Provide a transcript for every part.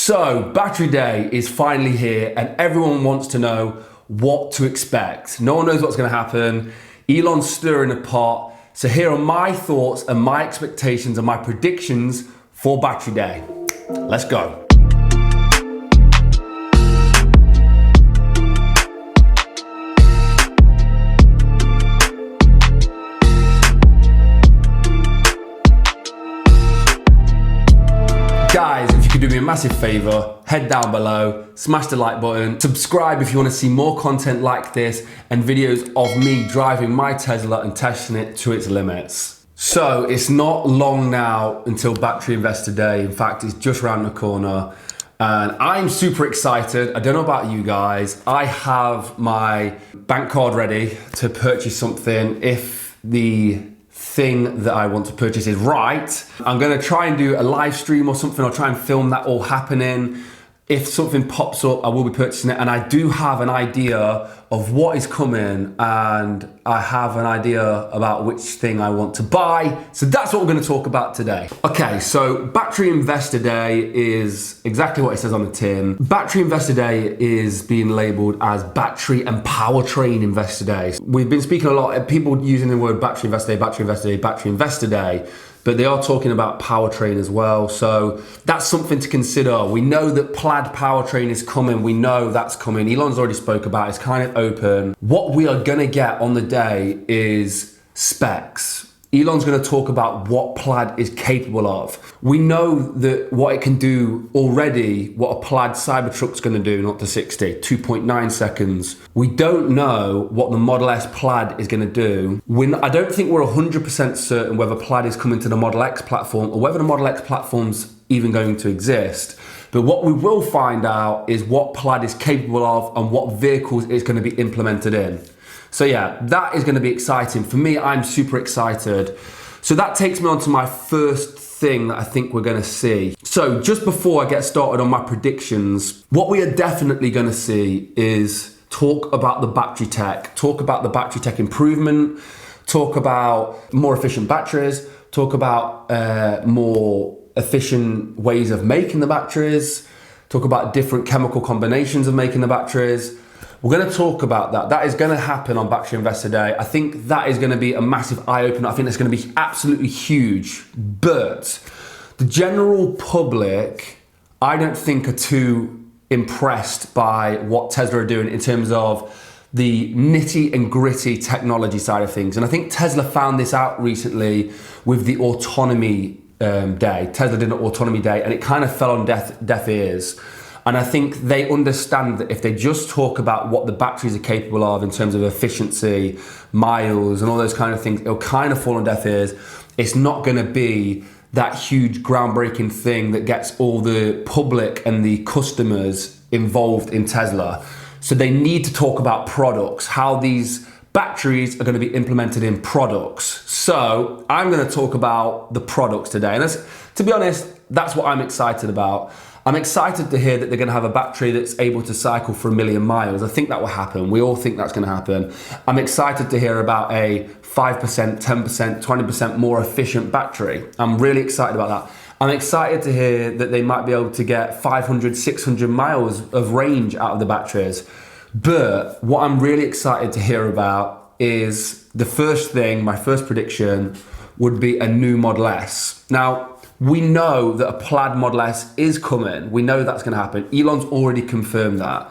So, battery day is finally here and everyone wants to know what to expect. No one knows what's going to happen. Elon's stirring the pot. So here are my thoughts and my expectations and my predictions for battery day. Let's go. Guys, if you could do me a massive favor, head down below, smash the like button, subscribe if you want to see more content like this and videos of me driving my Tesla and testing it to its limits. So it's not long now until Battery Investor Day. In fact, it's just around the corner and I'm super excited. I don't know about you guys. I have my bank card ready to purchase something if the thing that I want to purchase is right. I'm gonna try and do a live stream or something. I'll try and film that all happening. If something pops up, I will be purchasing it. And I do have an idea of what is coming and I have an idea about which thing I want to buy. So that's what we're gonna talk about today. Okay, so Battery Investor Day is exactly what it says on the tin. Battery Investor Day is being labeled as Battery and Powertrain Investor Day. We've been speaking a lot, people using the word Battery Investor Day, Battery Investor Day, Battery Investor Day, but they are talking about powertrain as well. So that's something to consider. We know that Plaid powertrain is coming. We know that's coming. Elon's already spoke about it. It's kind of open. What we are gonna get on the day is specs. Elon's gonna talk about what Plaid is capable of. We know that what it can do already, what a Plaid Cybertruck's gonna do, not to 60, 2.9 seconds. We don't know what the Model S Plaid is gonna do. I don't think we're 100% certain whether Plaid is coming to the Model X platform or whether the Model X platform's even going to exist. But what we will find out is what Plaid is capable of and what vehicles it's gonna be implemented in. So yeah, that is gonna be exciting. For me, I'm super excited. So that takes me on to my first thing that I think we're gonna see. So just before I get started on my predictions, what we are definitely gonna see is talk about the battery tech improvement, talk about more efficient batteries, talk about more efficient ways of making the batteries, talk about different chemical combinations of making the batteries. We're gonna talk about that. That is gonna happen on Battery Investor Day. I think that is gonna be a massive eye-opener. I think that's gonna be absolutely huge. But the general public, I don't think are too impressed by what Tesla are doing in terms of the nitty and gritty technology side of things. And I think Tesla found this out recently with the autonomy day. Tesla did an autonomy day and it kind of fell on deaf ears. And I think they understand that if they just talk about what the batteries are capable of in terms of efficiency, miles, and all those kind of things, it'll kind of fall on deaf ears. It's not gonna be that huge groundbreaking thing that gets all the public and the customers involved in Tesla. So they need to talk about products, how these batteries are gonna be implemented in products. So I'm gonna talk about the products today. And to be honest, that's what I'm excited about. I'm excited to hear that they're gonna have a battery that's able to cycle for 1 million miles. I think that will happen. We all think that's gonna happen. I'm excited to hear about a 5%, 10%, 20% more efficient battery. I'm really excited about that. I'm excited to hear that they might be able to get 500, 600 miles of range out of the batteries. But what I'm really excited to hear about is the first thing, my first prediction would be a new Model S. Now, we know that a Plaid Model S is coming. We know that's gonna happen. Elon's already confirmed that.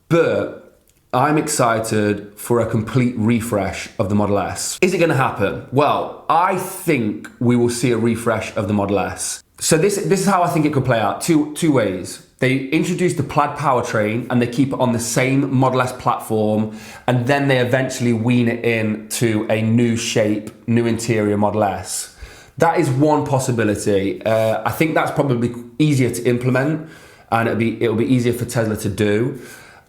But I'm excited for a complete refresh of the Model S. Is it gonna happen? Well, I think we will see a refresh of the Model S. So this is how I think it could play out, two ways. They introduce the Plaid powertrain and they keep it on the same Model S platform and then they eventually wean it in to a new shape, new interior Model S. That is one possibility. I think that's probably easier to implement and it'll be easier for Tesla to do.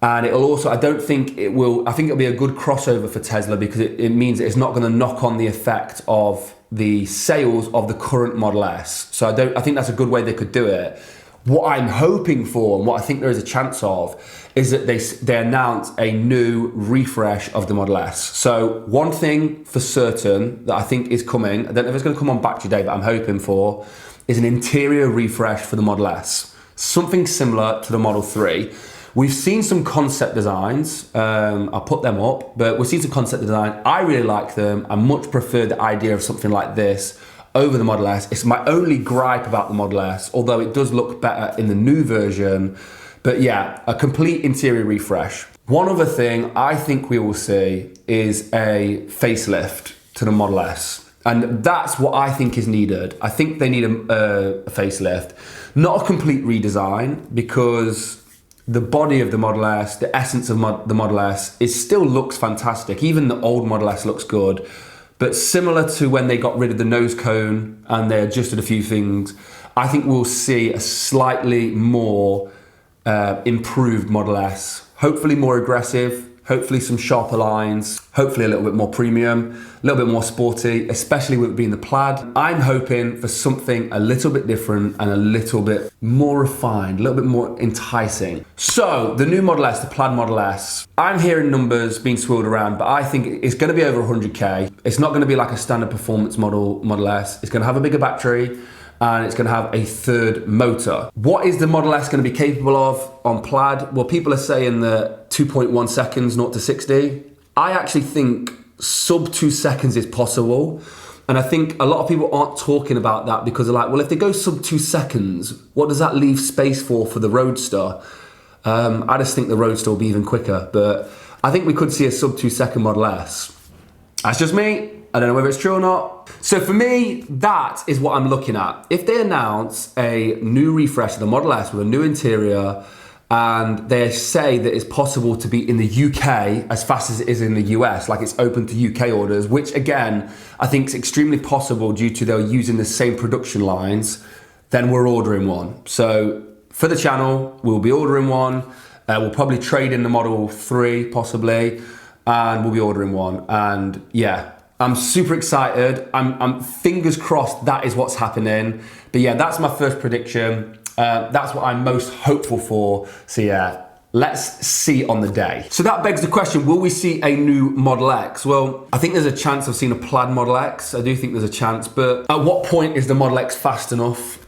And it'll also, I think it'll be a good crossover for Tesla because it means it's not gonna knock on the effect of the sales of the current Model S. So I think that's a good way they could do it. What I'm hoping for and what I think there is a chance of is that they announce a new refresh of the Model S. So one thing for certain that I think is coming, I don't know if it's going to come on Battery Day, but I'm hoping for, is an interior refresh for the Model S. something similar to the Model 3. We've seen some concept designs, I'll put them up, but we've seen some concept design. I really like them. I much prefer the idea of something like this over the Model S. It's my only gripe about the Model S, although it does look better in the new version. But yeah, a complete interior refresh. One other thing I think we will see is a facelift to the Model S. And that's what I think is needed. I think they need a facelift, not a complete redesign, because the body of the Model S, the essence of the Model S, it still looks fantastic. Even the old Model S looks good. But similar to when they got rid of the nose cone and they adjusted a few things, I think we'll see a slightly more improved Model S. Hopefully more aggressive, hopefully some sharper lines, hopefully a little bit more premium, a little bit more sporty, especially with it being the Plaid. I'm hoping for something a little bit different and a little bit more refined, a little bit more enticing. So the new Model S, the Plaid Model S, I'm hearing numbers being swirled around, but I think it's gonna be over 100K. It's not gonna be like a standard performance Model S. It's gonna have a bigger battery, and it's going to have a third motor. What is the Model S going to be capable of on Plaid? Well, people are saying that 2.1 seconds, 0 to 60. I actually think sub 2 seconds is possible. And I think a lot of people aren't talking about that because they're like, well, if they go sub 2 seconds, what does that leave space for the Roadster? I just think the Roadster will be even quicker. But I think we could see a sub 2 second Model S. That's just me. I don't know whether it's true or not. So for me, that is what I'm looking at. If they announce a new refresh of the Model S with a new interior, and they say that it's possible to be in the UK as fast as it is in the US, like it's open to UK orders, which again, I think is extremely possible due to they're using the same production lines, then we're ordering one. So for the channel, we'll be ordering one. We'll probably trade in the Model 3 possibly, and we'll be ordering one. And yeah, I'm super excited. I'm fingers crossed that is what's happening. But yeah, that's my first prediction. That's what I'm most hopeful for. So yeah, let's see on the day. So that begs the question, will we see a new Model X? Well, I think there's a chance of seeing a Plaid Model X. I do think there's a chance, but at what point is the Model X fast enough?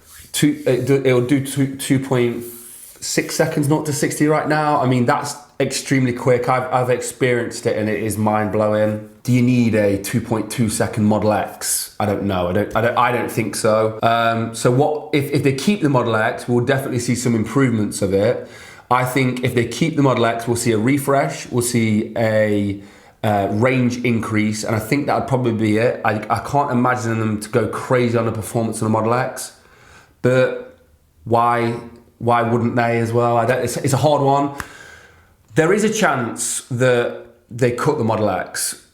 It'll do 2.6 seconds, 0 to 60 right now. I mean, that's extremely quick. I've experienced it and it is mind blowing. Do you need a 2.2 second Model X? I don't know. I don't think so. So what if they keep the Model X? We'll definitely see some improvements of it. I think if they keep the Model X, we'll see a refresh. We'll see a range increase, and I think that would probably be it. I can't imagine them to go crazy on the performance of the Model X, but why wouldn't they as well? It's a hard one. There is a chance that they cut the Model X.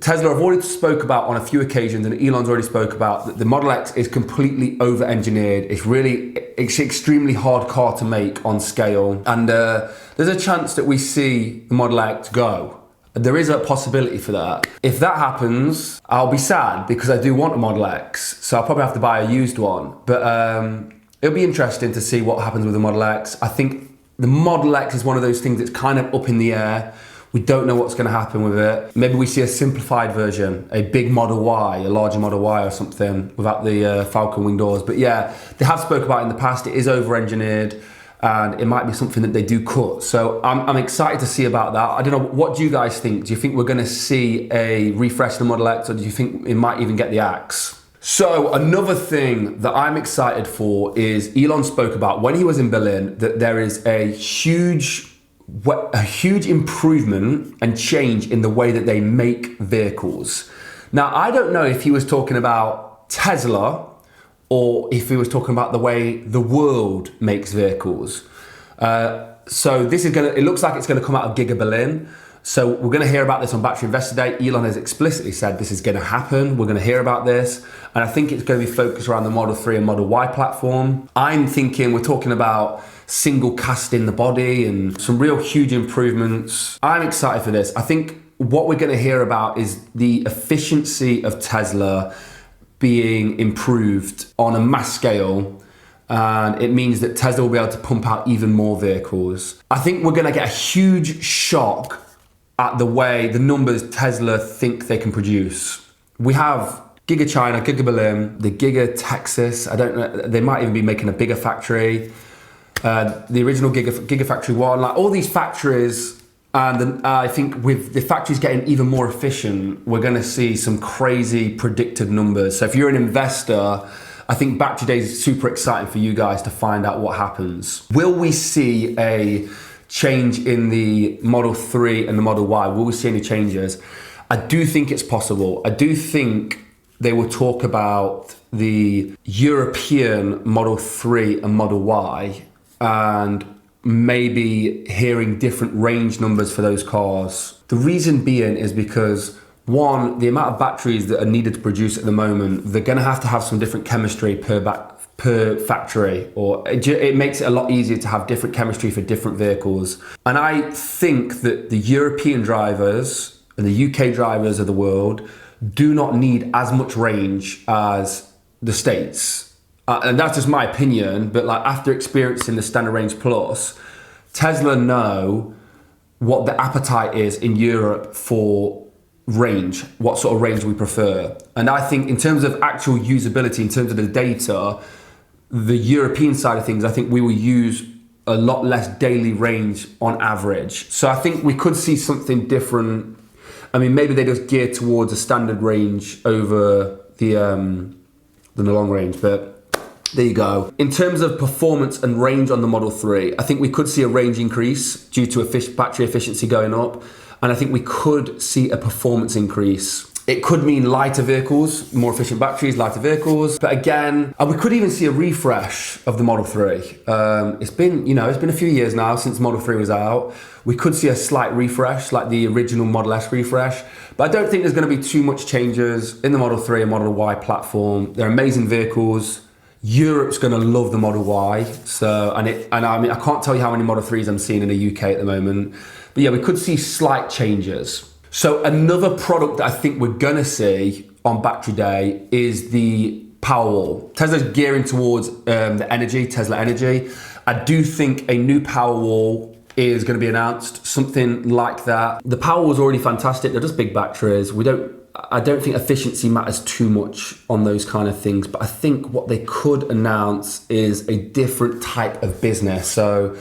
Tesla have already spoke about on a few occasions, and Elon's already spoke about that the Model X is completely over-engineered. It's extremely hard car to make on scale, and there's a chance that we see the Model X go. There is a possibility for that. If that happens, I'll be sad because I do want a Model X, so I'll probably have to buy a used one. But it'll be interesting to see what happens with the Model X. I think the Model X is one of those things that's kind of up in the air. We don't know what's going to happen with it. Maybe we see a simplified version, a big Model Y, a larger Model Y or something without the Falcon wing doors. But yeah, they have spoke about it in the past. It is over-engineered and it might be something that they do cut. So I'm excited to see about that. I don't know, what do you guys think? Do you think we're going to see a refresh of the Model X, or do you think it might even get the axe? So another thing that I'm excited for is Elon spoke about when he was in Berlin that there is a huge improvement and change in the way that they make vehicles. Now, I don't know if he was talking about Tesla or if he was talking about the way the world makes vehicles. So this is it looks like it's gonna come out of Giga Berlin. So we're gonna hear about this on Battery Investor Day. Elon has explicitly said this is gonna happen. We're gonna hear about this. And I think it's gonna be focused around the Model 3 and Model Y platform. I'm thinking we're talking about single cast in the body and some real huge improvements. I'm excited for this. I think what we're gonna hear about is the efficiency of Tesla being improved on a mass scale. And it means that Tesla will be able to pump out even more vehicles. I think we're gonna get a huge shock at the way the numbers Tesla think they can produce. We have Giga China, Giga Berlin, the Giga Texas. I don't know, they might even be making a bigger factory. the original Gigafactory 1, like all these factories, and I think with the factories getting even more efficient, we're going to see some crazy predicted numbers. So if you're an investor, I think Battery Days is super exciting for you guys to find out what happens. Will we see a change in the Model 3 and the Model Y? Will we see any changes? I do think it's possible. I do think they will talk about the European Model 3 and Model Y and maybe hearing different range numbers for those cars. The reason being is because, one, the amount of batteries that are needed to produce at the moment, they're going to have some different chemistry per factory, or it makes it a lot easier to have different chemistry for different vehicles. And I think that the European drivers and the UK drivers of the world do not need as much range as the States. And that's just my opinion, but like after experiencing the Standard Range Plus, Tesla know what the appetite is in Europe for range, what sort of range we prefer. And I think in terms of actual usability, in terms of the data, the European side of things, I think we will use a lot less daily range on average. So I think we could see something different. I mean, maybe they just gear towards a standard range over the long range, but there you go. In terms of performance and range on the Model 3, I think we could see a range increase due to battery efficiency going up. And I think we could see a performance increase. It could mean lighter vehicles, more efficient batteries, lighter vehicles. But again, we could even see a refresh of the Model 3. It's been a few years now since Model 3 was out. We could see a slight refresh, like the original Model S refresh. But I don't think there's going to be too much changes in the Model 3 and Model Y platform. They're amazing vehicles. Europe's going to love the Model Y. So, I mean, I can't tell you how many Model 3s I'm seeing in the UK at the moment. But yeah, we could see slight changes. So another product that I think we're gonna see on Battery Day is the Powerwall. Tesla's gearing towards the energy, Tesla Energy. I do think a new Powerwall is gonna be announced, something like that. The Powerwall is already fantastic. They're just big batteries. I don't think efficiency matters too much on those kind of things, but I think what they could announce is a different type of business. So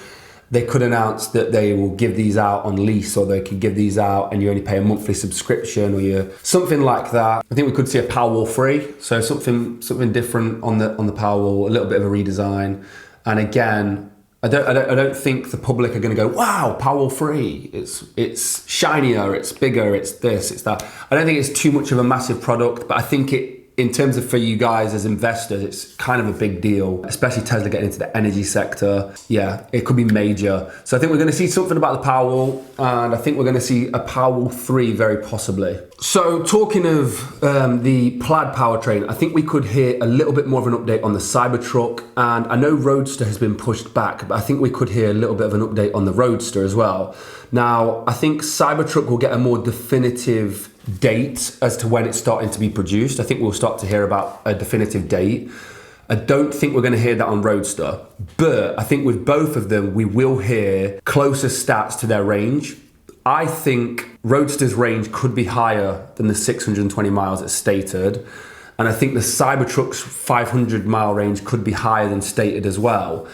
they could announce that they will give these out on lease, or they could give these out and you only pay a monthly subscription, or something like that. I think we could see a Powerwall 3, so something different on the Powerwall, a little bit of a redesign. And again, I don't think the public are going to go, wow, Powerwall 3, it's shinier, it's bigger, it's this, it's that. I don't think it's too much of a massive product, but I think in terms of for you guys as investors, it's kind of a big deal, especially Tesla getting into the energy sector. Yeah, it could be major. So I think we're going to see something about the Powerwall, and I think we're going to see a Powerwall 3 very possibly. So talking of the Plaid powertrain, I think we could hear a little bit more of an update on the Cybertruck, and I know Roadster has been pushed back, but I think we could hear a little bit of an update on the Roadster as well. Now, I think Cybertruck will get a more definitive date as to when it's starting to be produced. I think we'll start to hear about a definitive date. I don't think we're going to hear that on Roadster, but I think with both of them, we will hear closer stats to their range. I think Roadster's range could be higher than the 620 miles as stated. And I think the Cybertruck's 500-mile range could be higher than stated as well,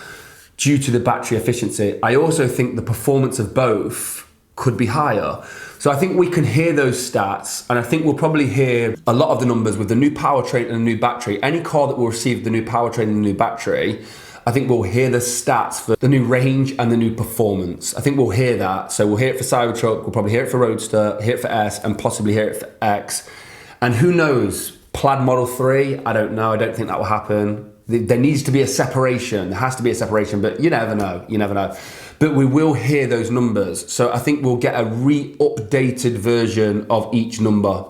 due to the battery efficiency. I also think the performance of both could be higher. So I think we can hear those stats, and I think we'll probably hear a lot of the numbers with the new powertrain and the new battery. Any car that will receive the new powertrain and the new battery, I think we'll hear the stats for the new range and the new performance. I think we'll hear that. So we'll hear it for Cybertruck, we'll probably hear it for Roadster, hear it for S, and possibly hear it for X. And who knows, Plaid Model 3, I don't know. I don't think that will happen. There needs to be a separation. There has to be a separation, but you never know. You never know. But we will hear those numbers. So I think we'll get a re-updated version of each number.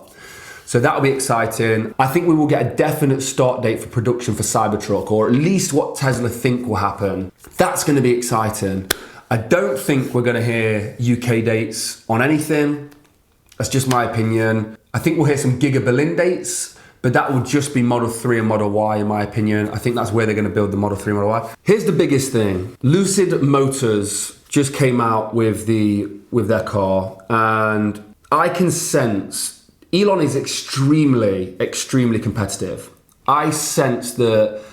So that'll be exciting. I think we will get a definite start date for production for Cybertruck, or at least what Tesla think will happen. That's going to be exciting. I don't think we're going to hear UK dates on anything. That's just my opinion. I think we'll hear some Giga Berlin dates, but that will just be Model 3 and Model Y in my opinion. I think that's where they're going to build the Model 3 and Model Y. Here's the biggest thing. Lucid Motors just came out with their car, and I can sense Elon is extremely, extremely competitive. I sense that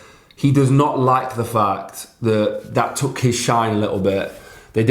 he does not like the fact that that took his shine a little bit. They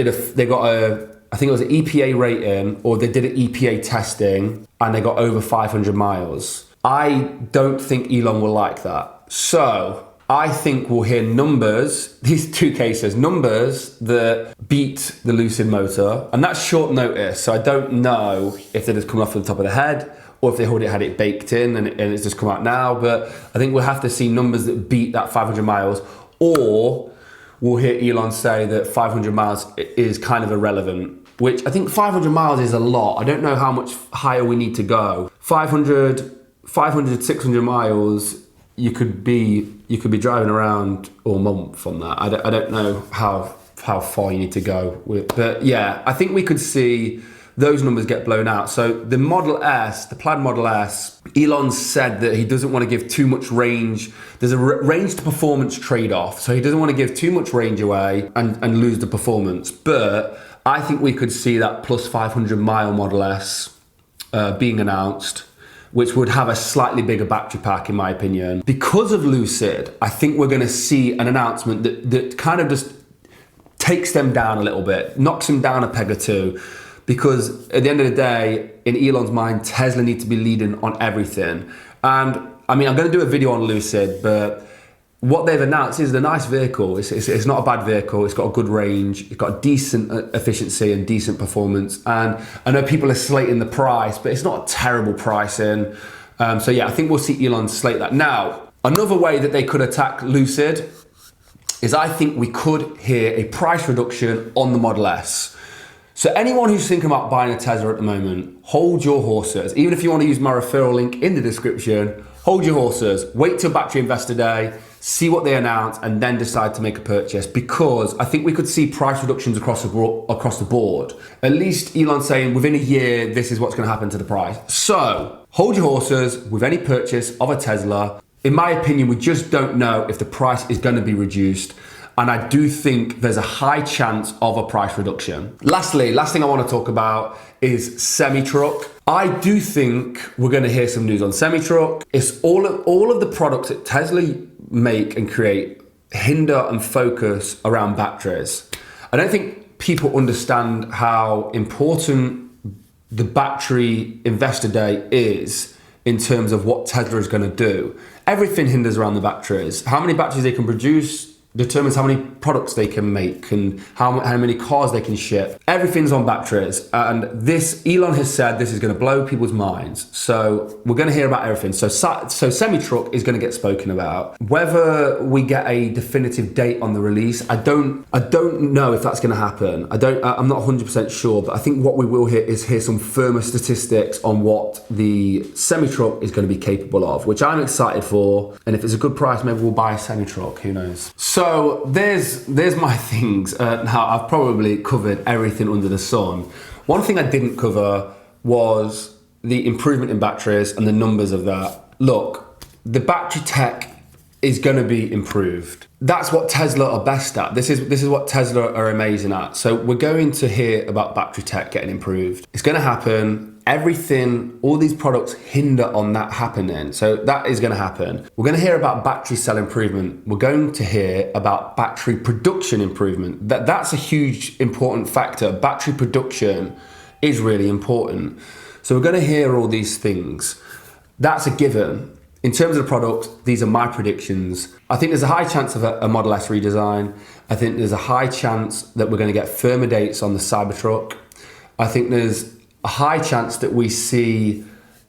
got a, I think it was an EPA rating, or they did an EPA testing, and they got over 500 miles. I don't think Elon will like that. So I think we'll hear numbers, these two cases, numbers that beat the Lucid motor, and that's short notice. So I don't know if they're just coming off the top of the head, or if they already had it baked in and it's just come out now. But I think we'll have to see numbers that beat that 500 miles, or we'll hear Elon say that 500 miles is kind of irrelevant, which I think 500 miles is a lot. I don't know how much higher we need to go. 500, 600 miles, you could be driving around all month on that. I don't know how far you need to go with, but yeah, I think we could see those numbers get blown out. So the Model S, the Plaid Model S, Elon said that he doesn't want to give too much range. There's a range to performance trade-off. So he doesn't want to give too much range away and lose the performance. But I think we could see that plus 500 mile Model S being announced, which would have a slightly bigger battery pack, in my opinion. Because of Lucid, I think we're going to see an announcement that kind of just takes them down a little bit, knocks them down a peg or two. Because at the end of the day, in Elon's mind, Tesla needs to be leading on everything. And I mean, I'm going to do a video on Lucid, but what they've announced is a nice vehicle. It's not a bad vehicle. It's got a good range. It's got decent efficiency and decent performance. And I know people are slating the price, but it's not a terrible pricing. So yeah, I think we'll see Elon slate that. Now, another way that they could attack Lucid is I think we could hear a price reduction on the Model S. So anyone who's thinking about buying a Tesla at the moment, hold your horses. Even if you want to use my referral link in the description, hold your horses. Wait till Battery Investor Day, see what they announce, and then decide to make a purchase. Because I think we could see price reductions across the board. At least Elon's saying within a year, this is what's going to happen to the price. So hold your horses with any purchase of a Tesla. In my opinion, we just don't know if the price is going to be reduced. And I do think there's a high chance of a price reduction. Lastly, last thing I want to talk about is semi-truck. I do think we're going to hear some news on semi-truck. It's all of the products that Tesla make and create hinder and focus around batteries. I don't think people understand how important the Battery Investor Day is in terms of what Tesla is going to do. Everything hinders around the batteries. How many batteries they can produce determines how many products they can make and how many cars they can ship. Everything's on batteries, and this, Elon has said this is going to blow people's minds. So we're going to hear about everything. So semi-truck is going to get spoken about. Whether we get a definitive date on the release, I don't know if that's going to happen. I'm not 100% sure, but I think what we will hear some firmer statistics on what the semi-truck is going to be capable of, which I'm excited for. And if it's a good price, maybe we'll buy a semi-truck, who knows? So there's my things. Now I've probably covered everything under the sun. One thing I didn't cover was the improvement in batteries and the numbers of that. Look, the battery tech is going to be improved. That's what Tesla are best at. This is what Tesla are amazing at. So we're going to hear about battery tech getting improved. It's going to happen. Everything, all these products hinder on that happening. So that is going to happen. We're going to hear about battery cell improvement. We're going to hear about battery production improvement. That's a huge important factor. Battery production is really important. So we're going to hear all these things. That's a given. In terms of the product, these are my predictions. I think there's a high chance of a Model S redesign. I think there's a high chance that we're going to get firmer dates on the Cybertruck. I think there's a high chance that we see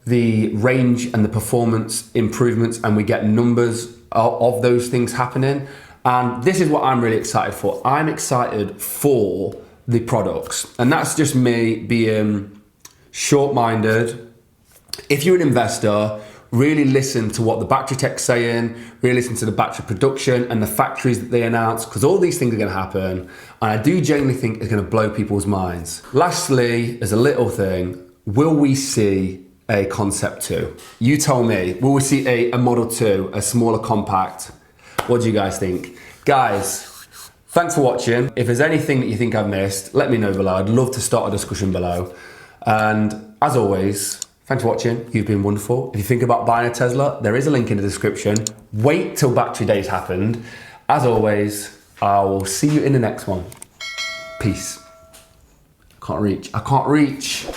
the range and the performance improvements and we get numbers of those things happening. And this is what I'm really excited for. I'm excited for the products. And that's just me being short-minded. If you're an investor, really listen to what the battery tech's saying, really listen to the battery production and the factories that they announce, because all these things are going to happen. And I do genuinely think it's going to blow people's minds. Lastly, as a little thing, will we see a Concept 2? You tell me, will we see a Model 2, a smaller compact? What do you guys think? Guys, thanks for watching. If there's anything that you think I've missed, let me know below. I'd love to start a discussion below. And as always, Thanks for watching. You've been wonderful. If you think about buying a Tesla, there is a link in the description. Wait till battery day's happened. As always, I will see you in the next one. Peace. I can't reach.